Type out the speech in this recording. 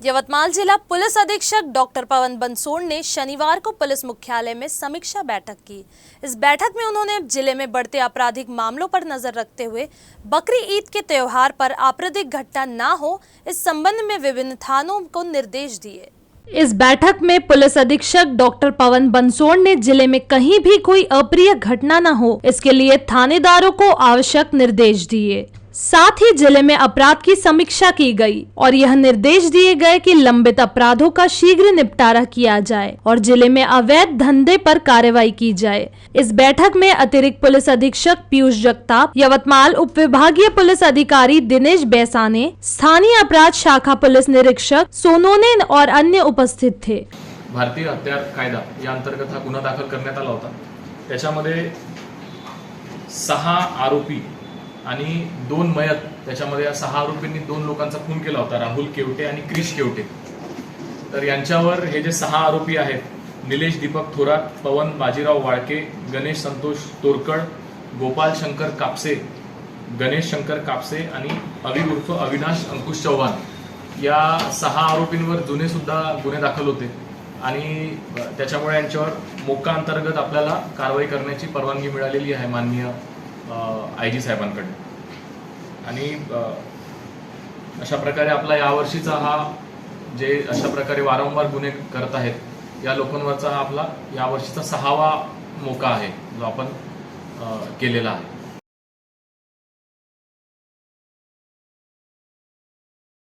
यवतमाल जिला पुलिस अधीक्षक डॉक्टर पवन बंसोड़ ने शनिवार को पुलिस मुख्यालय में समीक्षा बैठक की। इस बैठक में उन्होंने जिले में बढ़ते आपराधिक मामलों पर नजर रखते हुए बकरी ईद के त्योहार पर आपराधिक घटना न हो, इस संबंध में विभिन्न थानों को निर्देश दिए। इस बैठक में पुलिस अधीक्षक डॉक्टर पवन बंसोड़ ने जिले में कहीं भी कोई अप्रिय घटना न हो, इसके लिए थानेदारों को आवश्यक निर्देश दिए। साथ ही जिले में अपराध की समीक्षा की गई और यह निर्देश दिए गए कि लंबित अपराधों का शीघ्र निपटारा किया जाए और जिले में अवैध धंधे पर कार्रवाई की जाए। इस बैठक में अतिरिक्त पुलिस अधीक्षक पीयूष जगताप, यवतमाल उप विभागीय पुलिस अधिकारी दिनेश बैसाने, स्थानीय अपराध शाखा पुलिस निरीक्षक सोनोने और अन्य उपस्थित थे। भारतीय हत्यार कायदा या अंतर्गत हा गुन्हा दाखल करण्यात आला होता। त्याच्यामध्ये 6 आरोपी आणि 2 मयत, त्याच्यामध्ये या 6 आरोपींनी 2 लोकांचा खून केला होता, राहुल केवटे आणि क्रिश केवटे। तर यांच्यावर हे जे 6 आरोपी आहेत, निलेश दीपक थोरात, पवन बाजीराव वाळके, गणेश संतोष तोरकड, गोपाल शंकर कापसे, गणेश शंकर कापसे आणि अवी उर्फ अविनाश अंकुश चव्हाण या 6 आरोपींवर जुने सुद्धा गुन्हे दाखल होते आणि त्याच्यामुळे यांच्यावर मोक्का अंतर्गत आपल्याला कारवाई करण्याची परवानगी मिळालेली आहे माननीय आयजी साहेबांकडे। आणि अशा प्रकारे आपला यावर्षीचा हा जे अशा प्रकारे वारंवार गुन्हे करत आहेत या लोकांवरचा हा आपला यावर्षीचा 6वा मोका आहे जो आपण केलेला आहे।